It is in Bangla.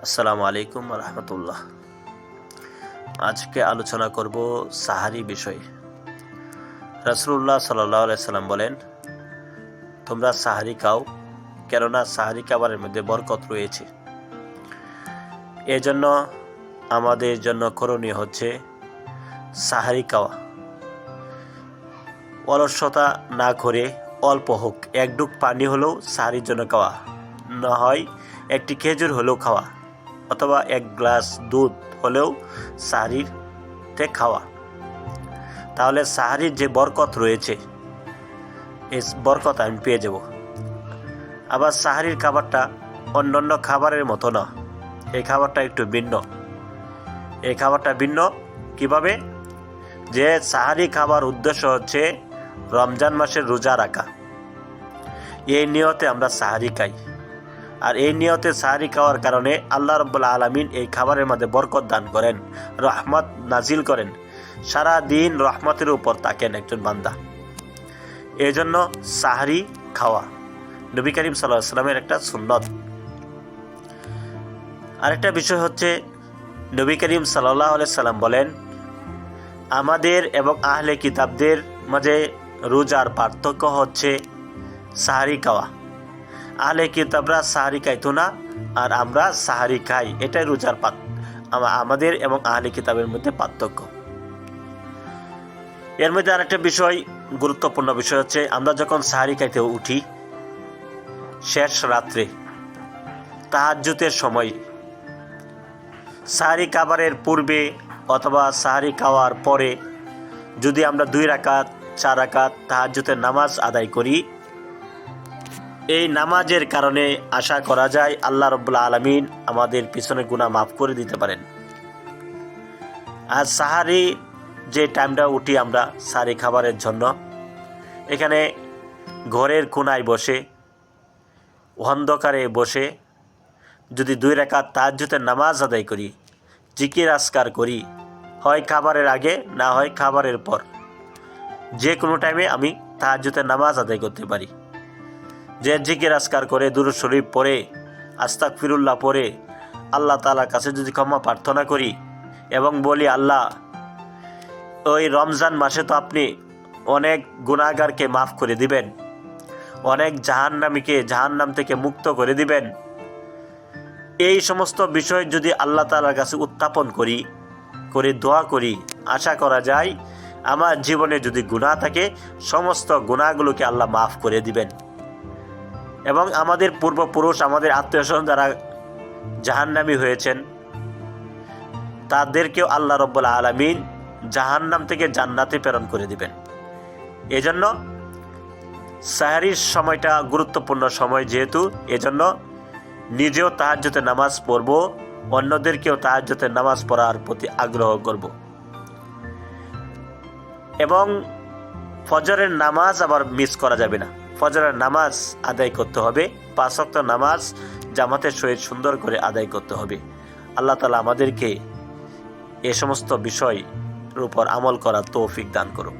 আসসালামু আলাইকুম রহমতুল্লাহ। আজকে আলোচনা করব সাহারি বিষয়ে। রাসূলুল্লাহ সাল্লাল্লাহু আলাইহি সাল্লাম বলেন, তোমরা সাহারি খাও, কেননা সাহারি খাবারের মধ্যে বরকত রয়েছে। এজন্য আমাদের জন্য করণীয় হচ্ছে সাহারি খাওয়া। অলসতা না করে অল্প হোক এক ডুব পানি হলেও সাহারির জন্য খাওয়া, না হয় একটি খেজুর হলেও খাওয়া, অথবা এক গ্লাস দুধ হলেও সাহারিতে খাওয়া। তাহলে সাহারির যে বরকত রয়েছে এই বরকত আমি পেয়ে যাব। আবার সাহারির খাবারটা অন্যান্য খাবারের মতো না, এই খাবারটা একটু ভিন্ন। এই খাবারটা ভিন্ন কিভাবে? যে সাহারি খাবার উদ্দেশ্য হচ্ছে রমজান মাসের রোজা রাখা। এই নিয়তে আমরা সাহারি খাই, আর এই নিয়তে সাহারি খাওয়ার কারণে আল্লাহ রাব্বুল আলামিন এই খাবারের মধ্যে বরকত দান করেন, রহমত নাজিল করেন। সারা দিন রহমতের উপর থাকেন একজন বান্দা। এই জন্য সাহারি খাওয়া নবী করিম সাল্লাল্লাহু আলাইহি সাল্লামের একটা সুন্নত। আরেকটা বিষয় হচ্ছে, নবী করিম সাল্লাল্লাহু আলাইহি সাল্লাম বলেন, আমাদের এবং আহলে কিতাবদের মাঝে রোজার পার্থক্য হচ্ছে সাহারি খাওয়া। আহলে কিতাবরা সাহারি খাইতো না, আর আমরা সাহারি খাই। এটাই রোজার আমাদের এবং আহলে কিতাবের মধ্যে পার্থক্য। এর মধ্যে আরেকটা বিষয়, গুরুত্বপূর্ণ বিষয় হচ্ছে, আমরা যখন সাহারি খাইতে উঠি শেষ রাত্রে তাহাজ্জুদের সময়, সাহারি খাবারের পূর্বে অথবা সাহারি খাওয়ার পরে যদি আমরা 2 রাকাত 4 রাকাত তাহাজ্জুদের নামাজ আদায় করি, এই নামাজের কারণে আশা করা যায় আল্লাহ রাব্বুল আলামিন আমাদের পিছনে গুনাহ মাফ করে দিতে পারেন। আর সাহারি যে টাইমটা উঠি আমরা সাহারি খাবারের জন্য, এখানে ঘরের কোনায় বসে অন্ধকারে বসে যদি 2 রাকাত তাহাজ্জুদের নামাজ আদায় করি, জিকির আজকার করি, হয় খাবারের আগে না হয় খাবারের পর, যে কোনো টাইমে আমি তাহাজ্জুদের নামাজ আদায় করতে পারি। যে জিকির আজকার করে দুরূদ শরীফ পড়ে আস্তাগফিরুল্লাহ পড়ে আল্লাহ তাআলার কাছে যদি ক্ষমা প্রার্থনা করি এবং বলি, আল্লাহ ওই রমজান মাসে তো আপনি অনেক গুনাহগারকে মাফ করে দিবেন, অনেক জাহান্নামীকে জাহান্নাম থেকে মুক্ত করে দিবেন। এই সমস্ত বিষয় যদি আল্লাহ তাআলার কাছে উত্থাপন করে দোয়া করি, আশা করা যায় আমার জীবনে যদি গুনাহ থাকে সমস্ত গুনাহগুলোকে আল্লাহ মাফ করে দিবেন। এবং আমাদের পূর্বপুরুষ, আমাদের আত্মীয়স্বজন যারা জাহান্নামী হয়েছেন তাদেরকেও আল্লাহ রাব্বুল আলামিন জাহান্নাম থেকে জান্নাতে প্রেরণ করে দিবেন। এজন্য সাহারির সময়টা গুরুত্বপূর্ণ সময়, যেহেতু এজন্য নিজেও তাহাজ্জুদের নামাজ পড়ব, অন্যদেরকেও তাহাজ্জুদের নামাজ পড়ার প্রতি আগ্রহ করব। এবং ফজরের নামাজ আবার মিস করা যাবে না। ফজরের নামাজ আদায় করতে হবে, 5 ওয়াক্ত নামাজ জামাতের সহিত সুন্দর করে আদায় করতে হবে। আল্লাহ তাআলা আমাদেরকে এ সমস্ত বিষয়ের উপর আমল করার তৌফিক দান করুন।